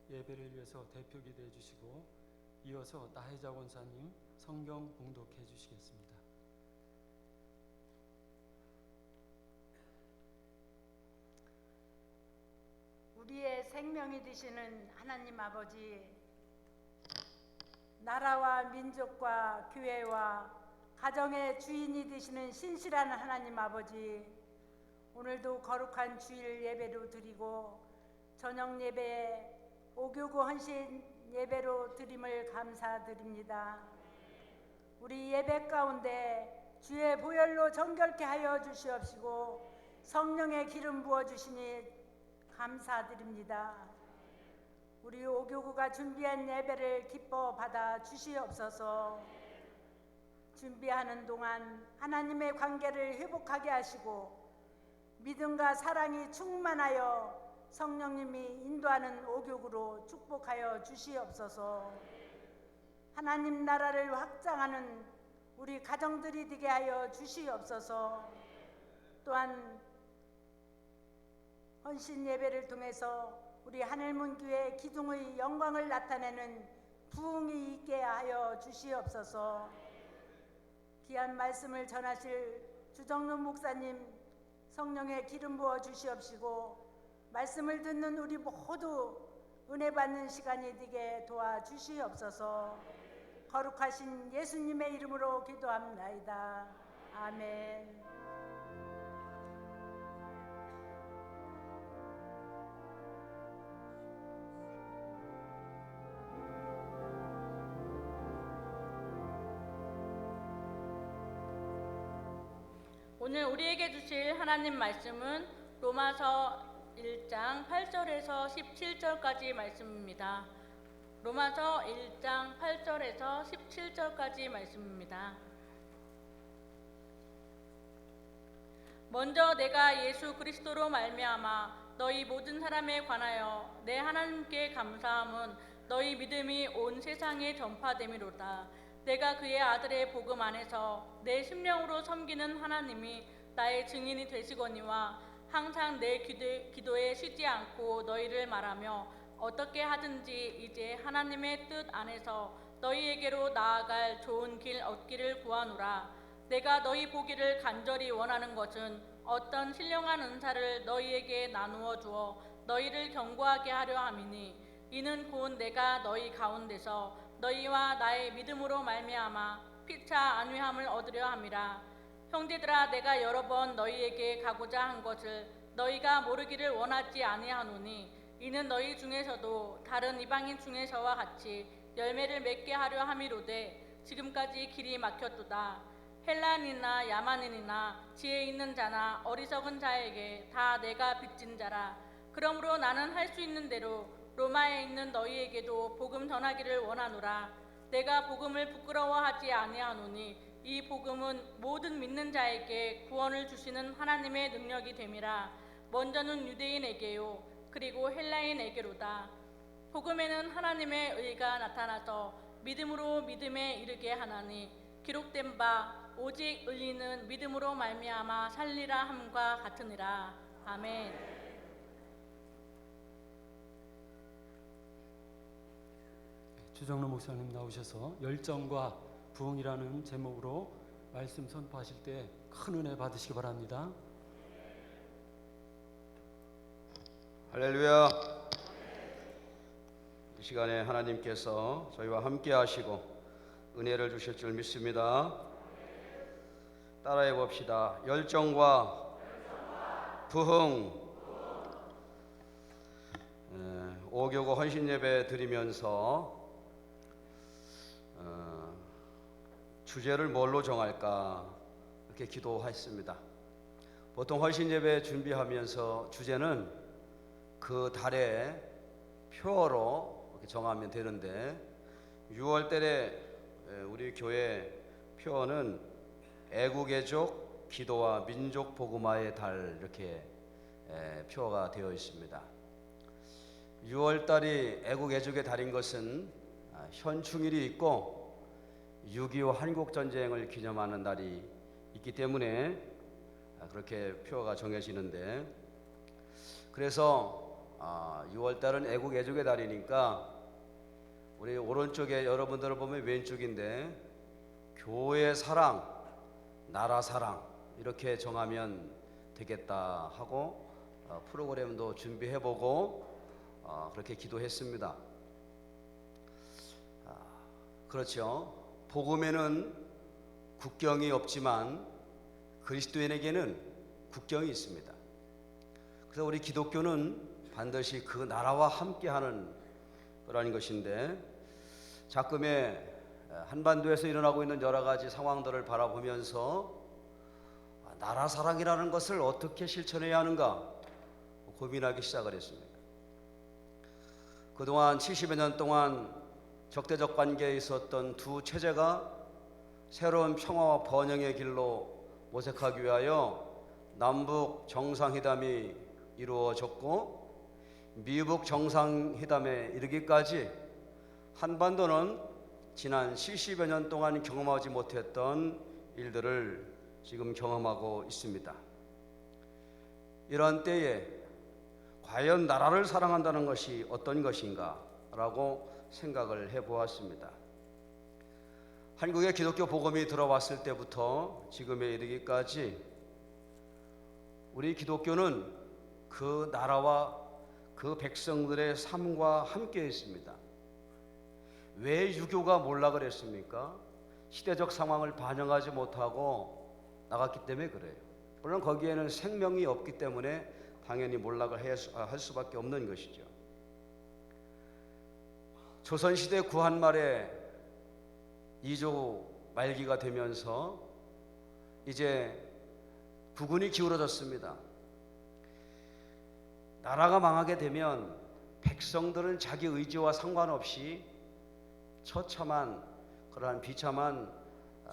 예배를 위해서 대표 기도해 주시고 이어서 나혜자 권사님 성경 봉독해 주시겠습니다. 우리의 생명이 되시는 하나님 아버지, 나라와 민족과 교회와 가정의 주인이 되시는 신실한 하나님 아버지, 오늘도 거룩한 주일 예배로 드리고 저녁 예배에 오교구 헌신 예배로 드림을 감사드립니다. 우리 예배 가운데 주의 보혈로 정결케 하여 주시옵시고 성령의 기름 부어 주시니 감사드립니다. 우리 오교구가 준비한 예배를 기뻐 받아 주시옵소서. 준비하는 동안 하나님의 관계를 회복하게 하시고 믿음과 사랑이 충만하여 성령님이 인도하는 오교구로 축복하여 주시옵소서. 하나님 나라를 확장하는 우리 가정들이 되게 하여 주시옵소서. 또한 헌신 예배를 통해서 우리 하늘문교회 기둥의 영광을 나타내는 부흥이 있게 하여 주시옵소서. 귀한 말씀을 전하실 주정론 목사님 성령의 기름 부어 주시옵시고 말씀을 듣는 우리 모두 은혜 받는 시간이 되게 도와주시옵소서. 거룩하신 예수님의 이름으로 기도합나이다. 아멘. 오늘 우리에게 주실 하나님 말씀은 로마서 1장 8절에서 17절까지 말씀입니다. 로마서 1장 8절에서 17절까지 말씀입니다. 먼저 내가 예수 그리스도로 말미암아 너희 모든 사람에 관하여 내 하나님께 감사함은 너희 믿음이 온 세상에 전파됨이로다. 내가 그의 아들의 복음 안에서 내 심령으로 섬기는 하나님이 나의 증인이 되시거니와 항상 내 기도에 쉬지 않고 너희를 말하며 어떻게 하든지 이제 하나님의 뜻 안에서 너희에게로 나아갈 좋은 길 얻기를 구하노라. 내가 너희 보기를 간절히 원하는 것은 어떤 신령한 은사를 너희에게 나누어 주어 너희를 견고하게 하려 함이니 이는 곧 내가 너희 가운데서 너희와 나의 믿음으로 말미암아 피차 안위함을 얻으려 함이라. 형제들아, 내가 여러 번 너희에게 가고자 한 것을 너희가 모르기를 원하지 아니하노니 이는 너희 중에서도 다른 이방인 중에서와 같이 열매를 맺게 하려 함이로되 지금까지 길이 막혔도다. 헬라인이나 야만인이나 지혜 있는 자나 어리석은 자에게 다 내가 빚진 자라. 그러므로 나는 할 수 있는 대로 로마에 있는 너희에게도 복음 전하기를 원하노라. 내가 복음을 부끄러워하지 아니하노니 이 복음은 모든 믿는 자에게 구원을 주시는 하나님의 능력이 됨이라. 먼저는 유대인에게요 그리고 헬라인에게로다. 복음에는 하나님의 의가 나타나서 믿음으로 믿음에 이르게 하나니 기록된 바 오직 의인은 믿음으로 말미암아 살리라 함과 같으니라. 아멘. 주정론 목사님 나오셔서 열정과 부흥이라는 제목으로 말씀 선포하실 때 큰 은혜 받으시기 바랍니다. 할렐루야. 이 시간에 하나님께서 저희와 함께 하시고 은혜를 주실 줄 믿습니다. 따라해 봅시다. 열정과 부흥. 오교구 헌신 예배 드리면서 주제를 뭘로 정할까 이렇게 기도했습니다. 보통 헌신 예배 준비하면서 주제는 그 달의 표어로 이렇게 정하면 되는데 6월 달에 우리 교회 표어는 애국애족 기도와 민족 복음화의 달 이렇게 표어가 되어 있습니다. 6월 달이 애국애족의 달인 것은 현충일이 있고 6.25 한국전쟁을 기념하는 날이 있기 때문에 그렇게 표어가 정해지는데, 그래서 6월 달은 애국 애족의 달이니까 우리 오른쪽에 여러분들을 보면 왼쪽인데 교회 사랑, 나라 사랑 이렇게 정하면 되겠다 하고 프로그램도 준비해보고 그렇게 기도했습니다. 그렇죠. 복음에는 국경이 없지만 그리스도인에게는 국경이 있습니다. 그래서 우리 기독교는 반드시 그 나라와 함께하는 그런 것인데, 자금의 한반도에서 일어나고 있는 여러 가지 상황들을 바라보면서 나라 사랑이라는 것을 어떻게 실천해야 하는가 고민하기 시작을 했습니다. 그동안 70여 년 동안 적대적 관계에 있었던 두 체제가 새로운 평화와 번영의 길로 모색하기 위하여 남북 정상회담이 이루어졌고, 미북 정상회담에 이르기까지 한반도는 지난 70여 년 동안 경험하지 못했던 일들을 지금 경험하고 있습니다. 이런 때에 과연 나라를 사랑한다는 것이 어떤 것인가 라고 생각을 해보았습니다. 한국에 기독교 복음이 들어왔을 때부터 지금에 이르기까지 우리 기독교는 그 나라와 그 백성들의 삶과 함께 있습니다. 왜 유교가 몰락을 했습니까? 시대적 상황을 반영하지 못하고 나갔기 때문에 그래요. 물론 거기에는 생명이 없기 때문에 당연히 몰락을 할 수밖에 없는 것이죠. 조선시대 구한말에 2조 말기가 되면서 이제 부군이 기울어졌습니다. 나라가 망하게 되면 백성들은 자기 의지와 상관없이 처참한 그러한 비참한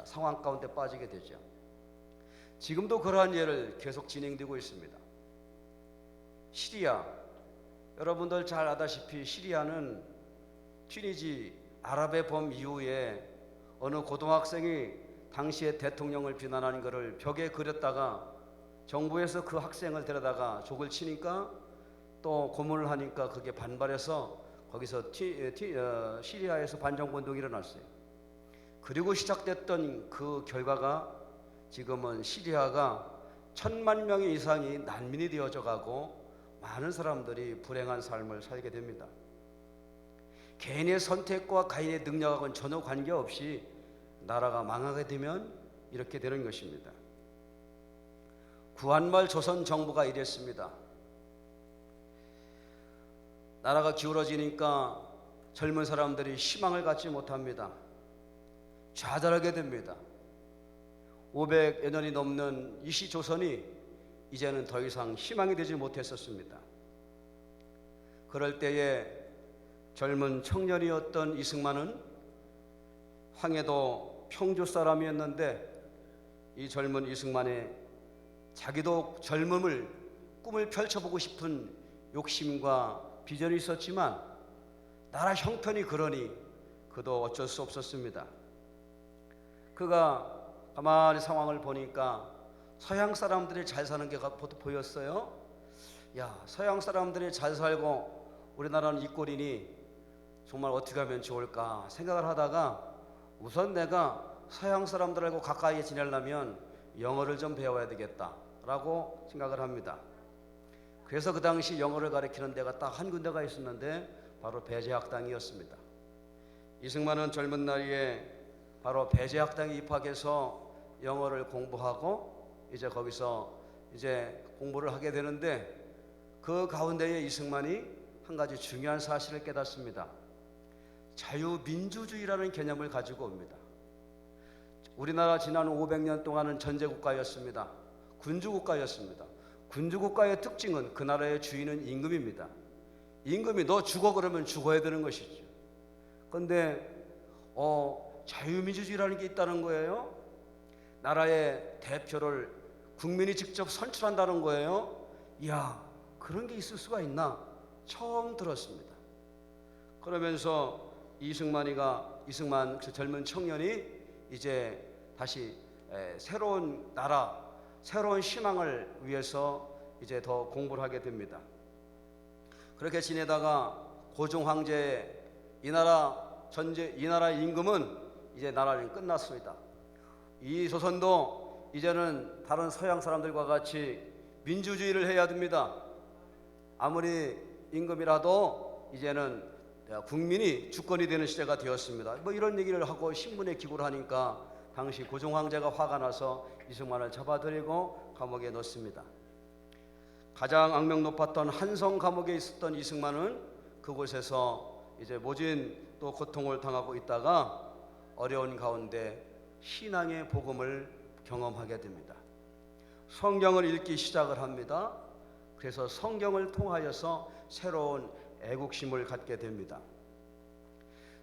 상황 가운데 빠지게 되죠. 지금도 그러한 예를 계속 진행되고 있습니다. 시리아, 여러분들 잘 아다시피 시리아는 튀니지 아랍의 봄 이후에 어느 고등학생이 당시의 대통령을 비난하는 것을 벽에 그렸다가 정부에서 그 학생을 데려다가 족을 치니까 또 고문을 하니까 그게 반발해서 거기서 시리아에서 반정운동이 일어났어요. 그리고 시작됐던 그 결과가 지금은 시리아가 1,000만 명 이상이 난민이 되어져 가고 많은 사람들이 불행한 삶을 살게 됩니다. 개인의 선택과 개인의 능력하고는 전혀 관계없이 나라가 망하게 되면 이렇게 되는 것입니다. 구한말 조선 정부가 이랬습니다. 나라가 기울어지니까 젊은 사람들이 희망을 갖지 못합니다. 좌절하게 됩니다. 500여 년이 넘는 이 시조선이 이제는 더 이상 희망이 되지 못했었습니다. 그럴 때에 젊은 청년이었던 이승만은 황해도 평주 사람이었는데, 이 젊은 이승만의 자기도 젊음을 꿈을 펼쳐보고 싶은 욕심과 비전이 있었지만 나라 형편이 그러니 그도 어쩔 수 없었습니다. 그가 가만히 상황을 보니까 서양 사람들이 잘 사는 게 보였어요. 야, 서양 사람들이 잘 살고 우리나라는 이 꼴이니 정말 어떻게 하면 좋을까 생각을 하다가 우선 내가 서양 사람들하고 가까이 지내려면 영어를 좀 배워야 되겠다라고 생각을 합니다. 그래서 그 당시 영어를 가르치는 데가 딱 한 군데가 있었는데 바로 배제학당이었습니다. 이승만은 젊은 나이에 바로 배제학당에 입학해서 영어를 공부하고 이제 거기서 이제 공부를 하게 되는데, 그 가운데에 이승만이 한 가지 중요한 사실을 깨닫습니다. 자유민주주의라는 개념을 가지고 옵니다. 우리나라 지난 500년 동안은 전제국가였습니다. 군주국가였습니다. 군주국가의 특징은 그 나라의 주인은 임금입니다. 임금이 너 죽어 그러면 죽어야 되는 것이죠. 그런데 자유민주주의라는 게 있다는 거예요. 나라의 대표를 국민이 직접 선출한다는 거예요. 이야, 그런 게 있을 수가 있나 처음 들었습니다. 그러면서 이승만 그 젊은 청년이 이제 다시 새로운 나라, 새로운 희망을 위해서 이제 더 공부를 하게 됩니다. 그렇게 지내다가 고종 황제의 이 나라 임금은 이제 나라는 끝났습니다. 이 조선도 이제는 다른 서양 사람들과 같이 민주주의를 해야 됩니다. 아무리 임금이라도 이제는 국민이 주권이 되는 시대가 되었습니다. 뭐 이런 얘기를 하고 신문에 기고를 하니까 당시 고종 황제가 화가 나서 이승만을 잡아들이고 감옥에 넣습니다. 가장 악명 높았던 한성 감옥에 있었던 이승만은 그곳에서 이제 모진 또 고통을 당하고 있다가 어려운 가운데 신앙의 복음을 경험하게 됩니다. 성경을 읽기 시작을 합니다. 그래서 성경을 통하여서 새로운 애국심을 갖게 됩니다.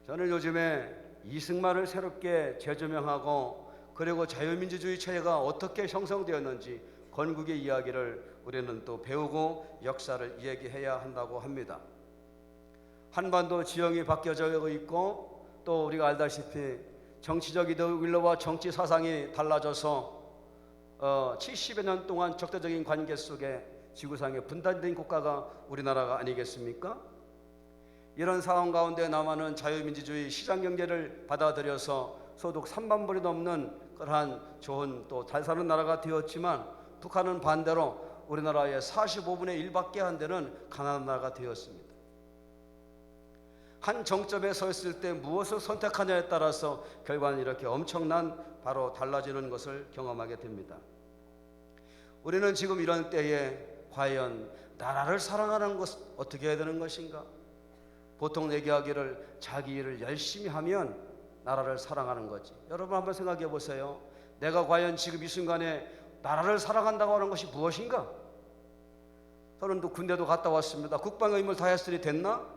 저는 요즘에 이승만을 새롭게 재조명하고 그리고 자유민주주의 체제가 어떻게 형성되었는지 건국의 이야기를 우리는 또 배우고 역사를 이야기해야 한다고 합니다. 한반도 지형이 바뀌어져 있고 또 우리가 알다시피 정치적 이데올로기와 정치 사상이 달라져서 70여 년 동안 적대적인 관계 속에 지구상에 분단된 국가가 우리나라가 아니겠습니까? 이런 상황 가운데 남한은 자유민주주의 시장경제를 받아들여서 소득 3만 불이 넘는 그러한 좋은 또 잘 사는 나라가 되었지만 북한은 반대로 우리나라의 45분의 1밖에 안 되는 가난한 나라가 되었습니다. 한 정점에 서 있을 때 무엇을 선택하냐에 따라서 결과는 이렇게 엄청난 바로 달라지는 것을 경험하게 됩니다. 우리는 지금 이런 때에 과연 나라를 사랑하는 것 어떻게 해야 되는 것인가? 보통 얘기하기를 자기 일을 열심히 하면 나라를 사랑하는 거지. 여러분 한번 생각해 보세요. 내가 과연 지금 이 순간에 나라를 사랑한다고 하는 것이 무엇인가? 저는 또 군대도 갔다 왔습니다. 국방의 의무를 다했으니 됐나?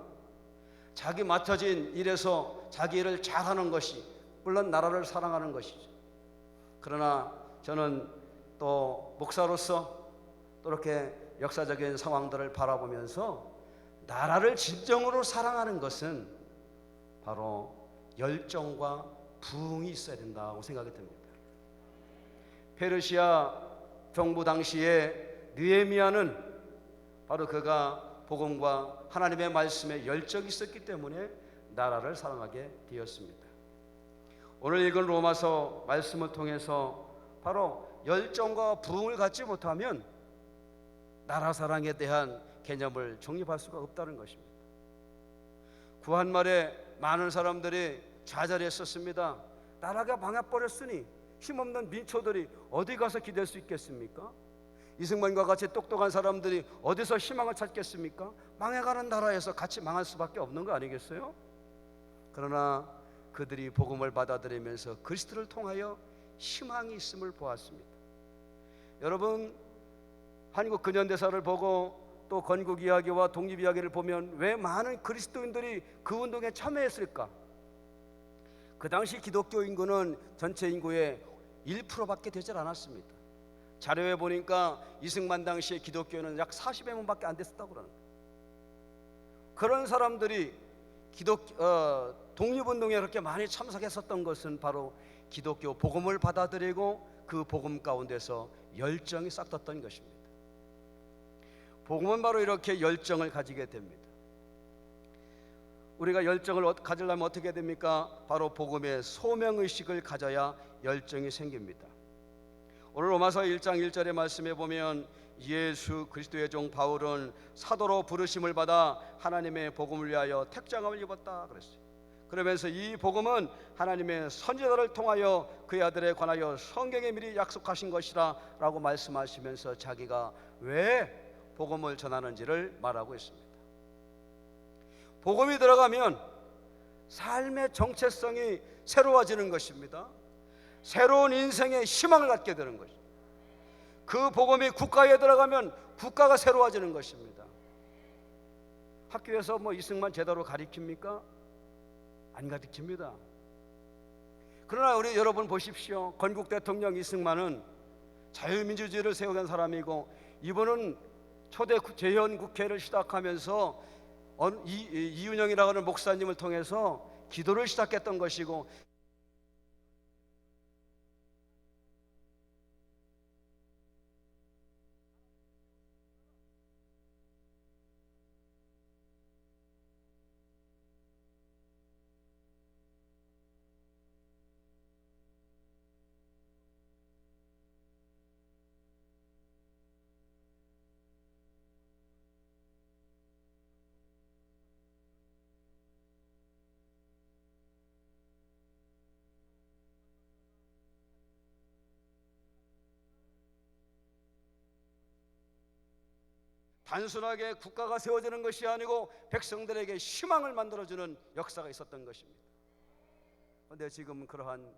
자기 맡아진 일에서 자기 일을 잘하는 것이 물론 나라를 사랑하는 것이죠. 그러나 저는 또 목사로서 또 이렇게 역사적인 상황들을 바라보면서 나라를 진정으로 사랑하는 것은 바로 열정과 부흥이 있어야 된다고 생각이 듭니다. 페르시아 정부 당시에 느헤미야는 바로 그가 복음과 하나님의 말씀에 열정이 있었기 때문에 나라를 사랑하게 되었습니다. 오늘 읽은 로마서 말씀을 통해서 바로 열정과 부흥을 갖지 못하면 나라 사랑에 대한 개념을 정립할 수가 없다는 것입니다. 구한 말에 많은 사람들이 좌절했었습니다. 나라가 망해버렸으니 힘없는 민초들이 어디 가서 기댈 수 있겠습니까? 이승만과 같이 똑똑한 사람들이 어디서 희망을 찾겠습니까? 망해가는 나라에서 같이 망할 수밖에 없는 거 아니겠어요? 그러나 그들이 복음을 받아들이면서 그리스도를 통하여 희망이 있음을 보았습니다. 여러분, 한국 근현대사를 보고 또 건국 이야기와 독립 이야기를 보면 왜 많은 그리스도인들이 그 운동에 참여했을까? 그 당시 기독교 인구는 전체 인구의 1%밖에 되지 않았습니다. 자료에 보니까 이승만 당시에 기독교는 약 40여 명밖에 안 됐었다고 그러는 거예요. 그런 사람들이 독립운동에 그렇게 많이 참석했었던 것은 바로 기독교 복음을 받아들이고 그 복음 가운데서 열정이 싹텄던 것입니다. 복음은 바로 이렇게 열정을 가지게 됩니다. 우리가 열정을 가지려면 어떻게 됩니까? 바로 복음의 소명의식을 가져야 열정이 생깁니다. 오늘 로마서 1장 1절의 말씀에 보면 예수 그리스도의 종 바울은 사도로 부르심을 받아 하나님의 복음을 위하여 택장함을 입었다 그랬어요. 그러면서 이 복음은 하나님의 선지자를 통하여 그의 아들에 관하여 성경에 미리 약속하신 것이라 라고 말씀하시면서 자기가 왜 복음을 전하는지를 말하고 있습니다. 복음이 들어가면 삶의 정체성이 새로워지는 것입니다. 새로운 인생의 희망을 갖게 되는 것입니다. 그 복음이 국가에 들어가면 국가가 새로워지는 것입니다. 학교에서 이승만 제대로 가르칩니까? 안 가르칩니다. 그러나 우리 여러분 보십시오. 건국 대통령 이승만은 자유민주주의를 세우는 사람이고 이분은 초대 재헌국회를 시작하면서 이윤영이라고 하는 목사님을 통해서 기도를 시작했던 것이고 단순하게 국가가 세워지는 것이 아니고 백성들에게 희망을 만들어주는 역사가 있었던 것입니다. 그런데 지금 그러한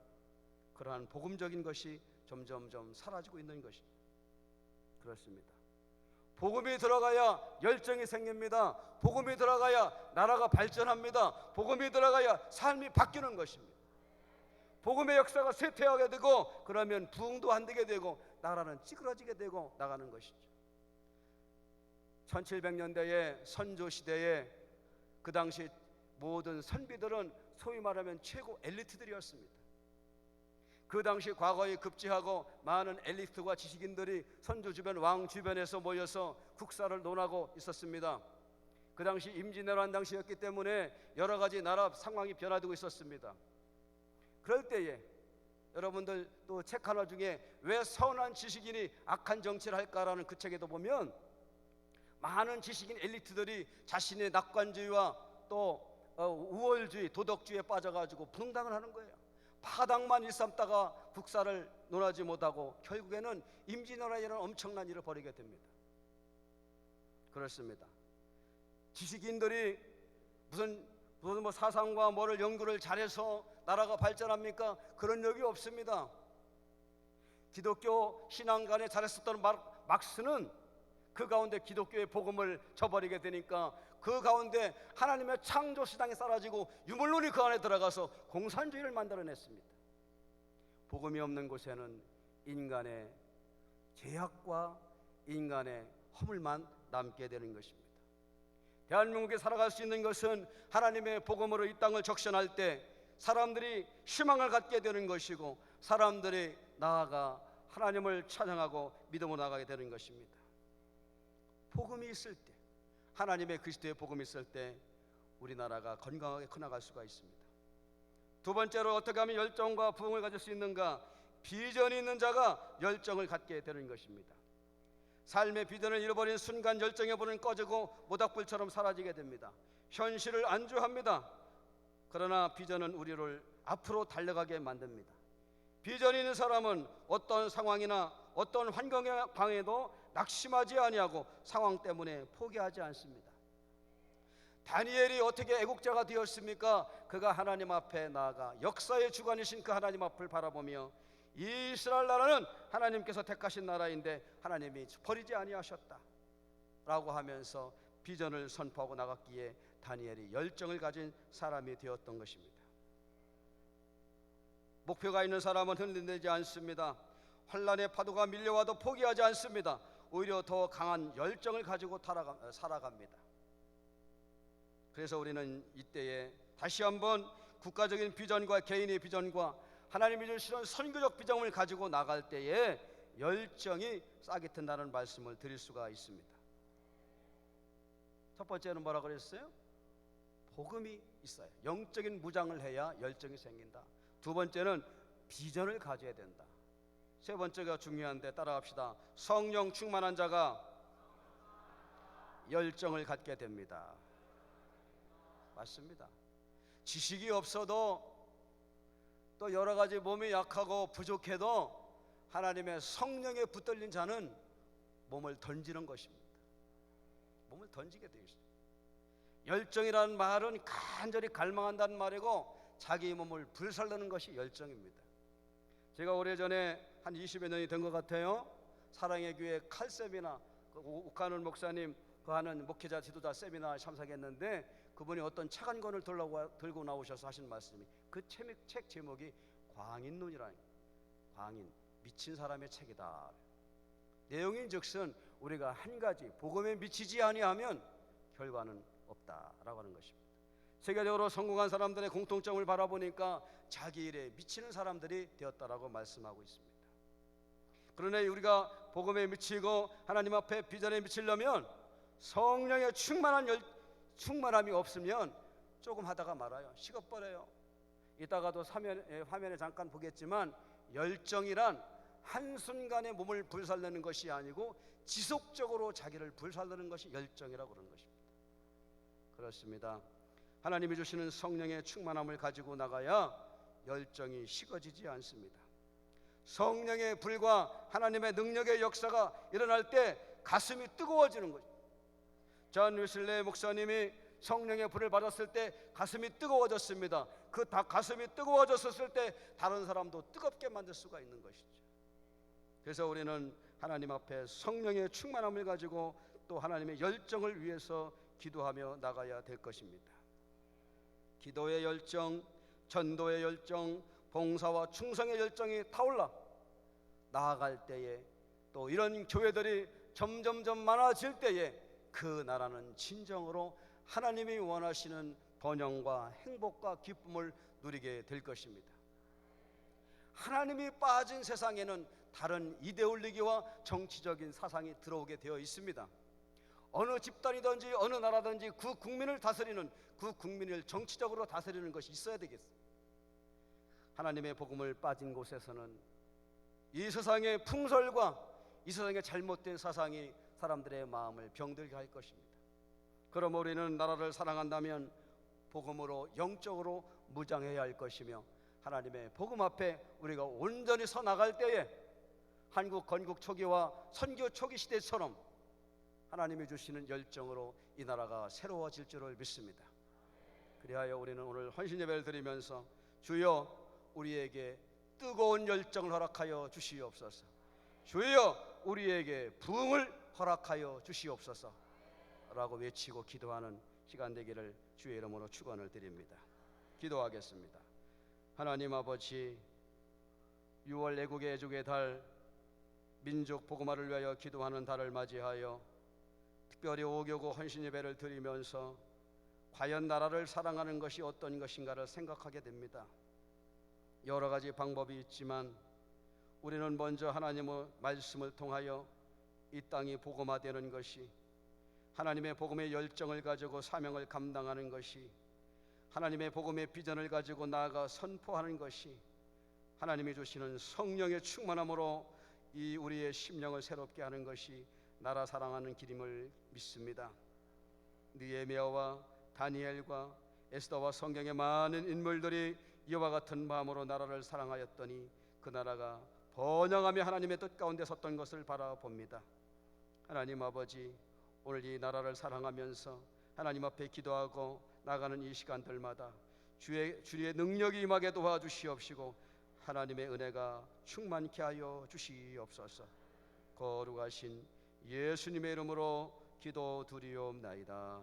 복음적인 것이 점점점 사라지고 있는 것입니다. 그렇습니다. 복음이 들어가야 열정이 생깁니다. 복음이 들어가야 나라가 발전합니다. 복음이 들어가야 삶이 바뀌는 것입니다. 복음의 역사가 쇠퇴하게 되고 그러면 부흥도 안 되게 되고 나라는 찌그러지게 되고 나가는 것이죠. 1700년대의 선조 시대에 그 당시 모든 선비들은 소위 말하면 최고 엘리트들이었습니다. 그 당시 과거에 급제하고 많은 엘리트와 지식인들이 선조 주변 왕 주변에서 모여서 국사를 논하고 있었습니다. 그 당시 임진왜란 당시였기 때문에 여러 가지 나라 상황이 변화되고 있었습니다. 그럴 때에 여러분들 또 책 하나 중에 왜 선한 지식인이 악한 정치를 할까라는 그 책에도 보면 많은 지식인 엘리트들이 자신의 낙관주의와 또 우월주의, 도덕주의에 빠져가지고 분당을 하는 거예요. 파당만 일삼다가 국사를 논하지 못하고 결국에는 임진왜란이라는 엄청난 일을 벌이게 됩니다. 그렇습니다. 지식인들이 무슨 뭐 사상과 뭐를 연구를 잘해서 나라가 발전합니까? 그런 적이 없습니다. 기독교 신앙관에 잘했었던 막스는 그 가운데 기독교의 복음을 저버리게 되니까 그 가운데 하나님의 창조 신앙이 사라지고 유물론이 그 안에 들어가서 공산주의를 만들어냈습니다. 복음이 없는 곳에는 인간의 죄악과 인간의 허물만 남게 되는 것입니다. 대한민국에 살아갈 수 있는 것은 하나님의 복음으로 이 땅을 적션할 때 사람들이 희망을 갖게 되는 것이고 사람들이 나아가 하나님을 찬양하고 믿음으로 나가게 되는 것입니다. 복음이 있을 때, 하나님의 그리스도의 복음이 있을 때 우리나라가 건강하게 커나갈 수가 있습니다. 두 번째로 어떻게 하면 열정과 부흥을 가질 수 있는가? 비전이 있는 자가 열정을 갖게 되는 것입니다. 삶의 비전을 잃어버린 순간 열정의 불은 꺼지고 모닥불처럼 사라지게 됩니다. 현실을 안주합니다. 그러나 비전은 우리를 앞으로 달려가게 만듭니다. 비전이 있는 사람은 어떤 상황이나 어떤 환경의 방해도 낙심하지 아니하고 상황 때문에 포기하지 않습니다. 다니엘이 어떻게 애국자가 되었습니까? 그가 하나님 앞에 나아가 역사의 주관이신 그 하나님 앞을 바라보며 이 이스라엘 나라는 하나님께서 택하신 나라인데 하나님이 버리지 아니하셨다 라고 하면서 비전을 선포하고 나갔기에 다니엘이 열정을 가진 사람이 되었던 것입니다. 목표가 있는 사람은 흔들리지 않습니다. 환란의 파도가 밀려와도 포기하지 않습니다. 오히려 더 강한 열정을 가지고 살아갑니다. 그래서 우리는 이때에 다시 한번 국가적인 비전과 개인의 비전과 하나님이 주시는 선교적 비전을 가지고 나갈 때에 열정이 싹이 튼다는 말씀을 드릴 수가 있습니다. 첫 번째는 뭐라고 그랬어요? 복음이 있어요. 영적인 무장을 해야 열정이 생긴다. 두 번째는 비전을 가져야 된다. 세 번째가 중요한데 따라합시다. 성령 충만한 자가 열정을 갖게 됩니다. 맞습니다. 지식이 없어도 또 여러 가지 몸이 약하고 부족해도 하나님의 성령에 붙들린 자는 몸을 던지는 것입니다. 몸을 던지게 되어 있습니다. 열정이라는 말은 간절히 갈망한다는 말이고 자기 몸을 불살르는 것이 열정입니다. 제가 오래전에 한 20여 년이 된 것 같아요. 사랑의 교회 칼 세미나 옥하는 목사님 그 하는 목회자 지도자 세미나 참석했는데 그분이 어떤 책 한 권을 들고 나오셔서 하신 말씀이 그 책 제목이 광인론이라는 광인 미친 사람의 책이다. 내용인즉슨 우리가 한 가지 복음에 미치지 아니하면 결과는 없다라고 하는 것입니다. 세계적으로 성공한 사람들의 공통점을 바라보니까 자기 일에 미치는 사람들이 되었다라고 말씀하고 있습니다. 그러나 우리가 복음에 미치고 하나님 앞에 비전에 미치려면 성령의 충만함이 없으면 조금 하다가 말아요. 식어버려요. 이따가도 화면에 잠깐 보겠지만 열정이란 한순간에 몸을 불살르는 것이 아니고 지속적으로 자기를 불살르는 것이 열정이라고 그러는 것입니다. 그렇습니다. 하나님이 주시는 성령의 충만함을 가지고 나가야 열정이 식어지지 않습니다. 성령의 불과 하나님의 능력의 역사가 일어날 때 가슴이 뜨거워지는 거죠. 존 웨슬레 목사님이 성령의 불을 받았을 때 가슴이 뜨거워졌습니다. 그 가슴이 뜨거워졌을 때 다른 사람도 뜨겁게 만들 수가 있는 것이죠. 그래서 우리는 하나님 앞에 성령의 충만함을 가지고 또 하나님의 열정을 위해서 기도하며 나가야 될 것입니다. 기도의 열정, 전도의 열정, 봉사와 충성의 열정이 타올라 나아갈 때에, 또 이런 교회들이 점점점 많아질 때에 그 나라는 진정으로 하나님이 원하시는 번영과 행복과 기쁨을 누리게 될 것입니다. 하나님이 빠진 세상에는 다른 이데올로기와 정치적인 사상이 들어오게 되어 있습니다. 어느 집단이든지 어느 나라든지 그 국민을 다스리는, 그 국민을 정치적으로 다스리는 것이 있어야 되겠습니다. 하나님의 복음을 빠진 곳에서는 이 세상의 풍설과 이 세상의 잘못된 사상이 사람들의 마음을 병들게 할 것입니다. 그럼 우리는 나라를 사랑한다면 복음으로 영적으로 무장해야 할 것이며, 하나님의 복음 앞에 우리가 온전히 서 나갈 때에 한국 건국 초기와 선교 초기 시대처럼 하나님이 주시는 열정으로 이 나라가 새로워질 줄을 믿습니다. 그리하여 우리는 오늘 헌신 예배를 드리면서 주여 우리에게 뜨거운 열정을 허락하여 주시옵소서. 주여 우리에게 부흥을 허락하여 주시옵소서 라고 외치고 기도하는 시간 되기를 주의 이름으로 축원을 드립니다. 기도하겠습니다. 하나님 아버지, 6월 애국의 애족의 달, 민족 복음화를 위하여 기도하는 달을 맞이하여 특별히 5교구 헌신 예배를 드리면서 과연 나라를 사랑하는 것이 어떤 것인가를 생각하게 됩니다. 여러 가지 방법이 있지만 우리는 먼저 하나님의 말씀을 통하여 이 땅이 복음화되는 것이, 하나님의 복음의 열정을 가지고 사명을 감당하는 것이, 하나님의 복음의 비전을 가지고 나아가 선포하는 것이, 하나님이 주시는 성령의 충만함으로 이 우리의 심령을 새롭게 하는 것이 나라 사랑하는 길임을 믿습니다. 느헤미야와 다니엘과 에스더와 성경의 많은 인물들이 이와 같은 마음으로 나라를 사랑하였더니 그 나라가 번영하며 하나님의 뜻 가운데 섰던 것을 바라봅니다. 하나님 아버지, 오늘 이 나라를 사랑하면서 하나님 앞에 기도하고 나가는 이 시간들마다 주의 능력이 임하게 도와주시옵시고 하나님의 은혜가 충만케 하여 주시옵소서. 거룩하신 예수님의 이름으로 기도드리옵나이다.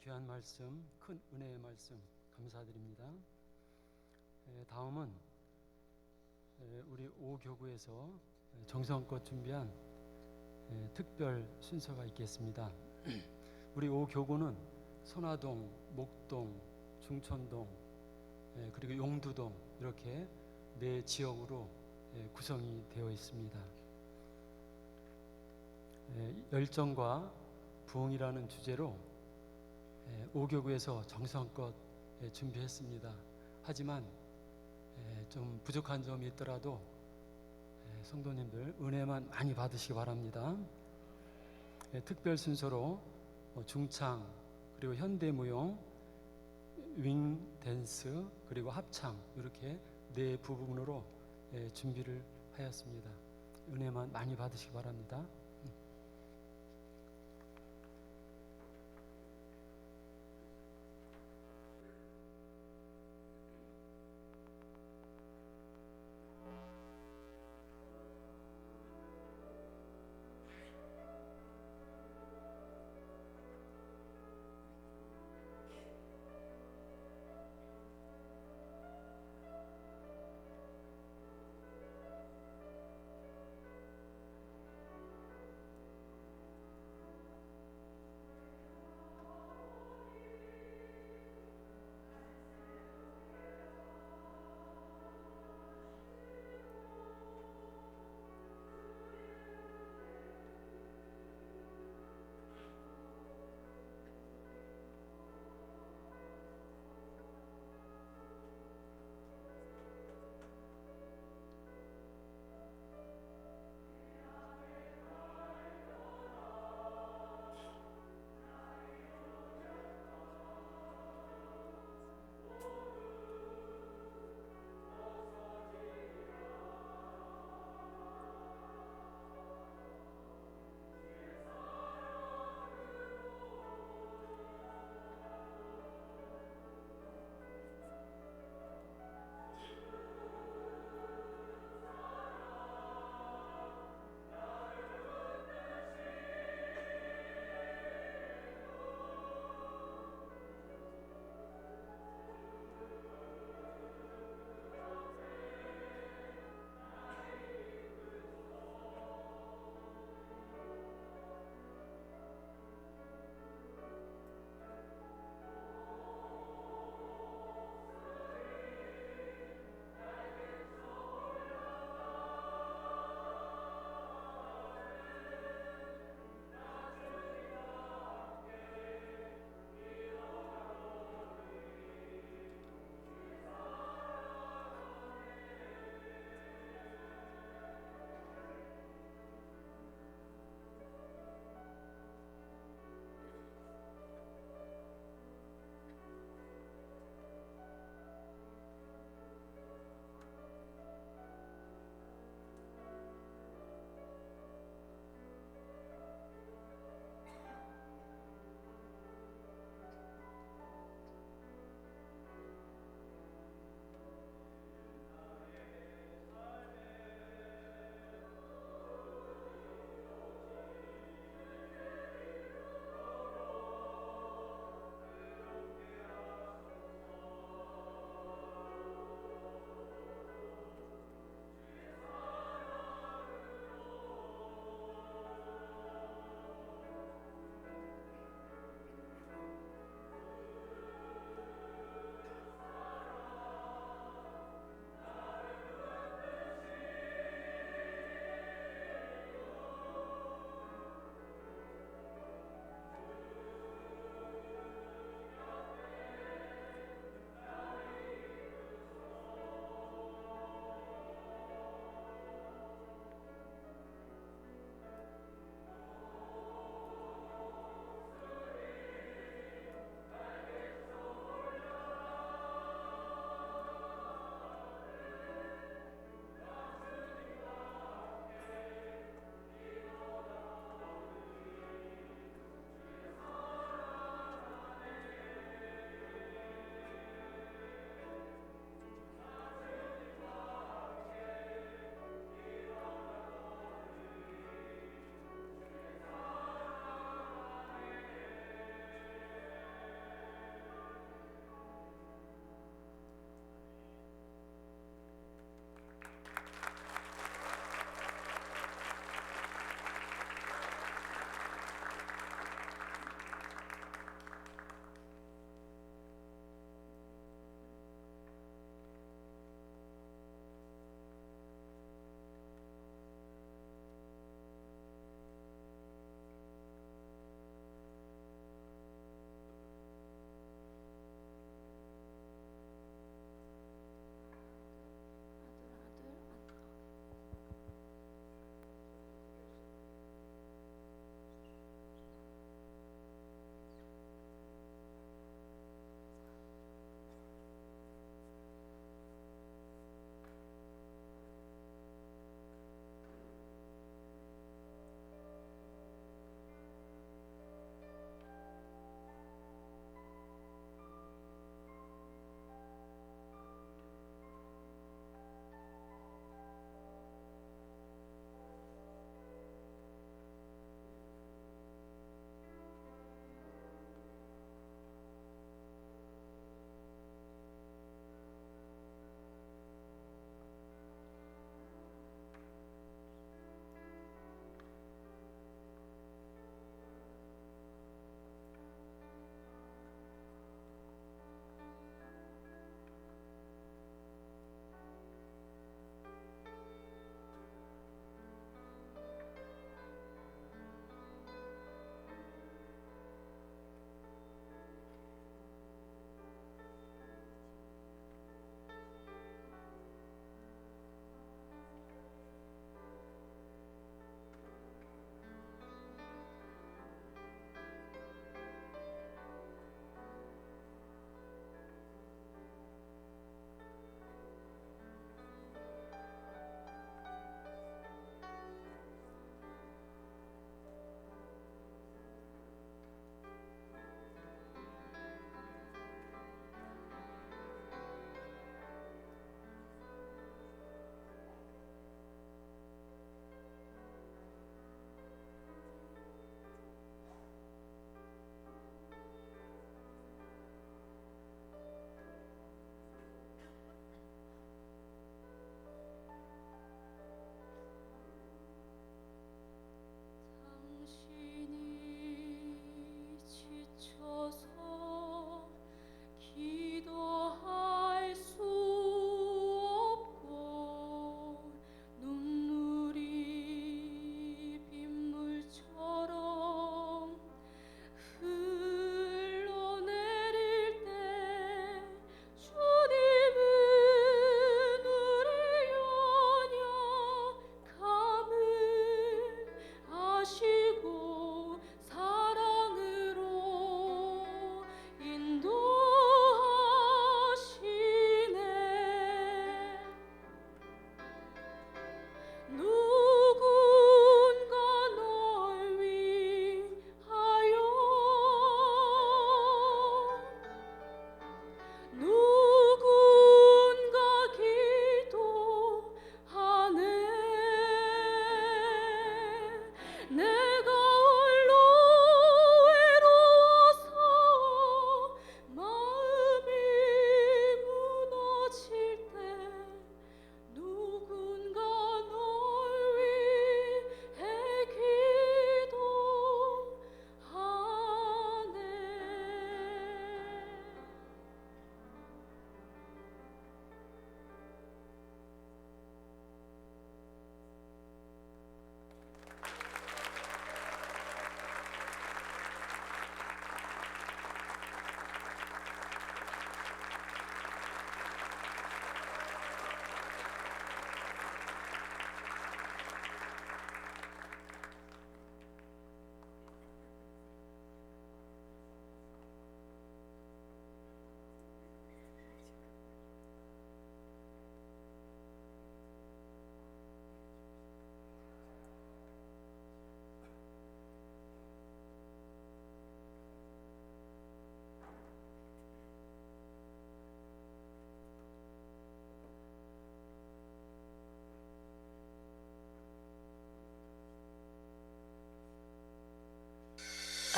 귀한 말씀, 큰 은혜의 말씀 감사드립니다. 다음은 우리 5교구에서 정성껏 준비한 특별 순서가 있겠습니다. 우리 5교구는 선화동, 목동, 중천동, 그리고 용두동 이렇게 4지역으로 구성이 되어 있습니다. 열정과 부흥이라는 주제로 5교구에서 정성껏 준비했습니다. 하지만 좀 부족한 점이 있더라도 성도님들 은혜만 많이 받으시기 바랍니다. 특별 순서로 중창, 그리고 현대무용, 윙댄스, 그리고 합창 이렇게 4부분으로 준비를 하였습니다. 은혜만 많이 받으시기 바랍니다.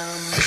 아멘.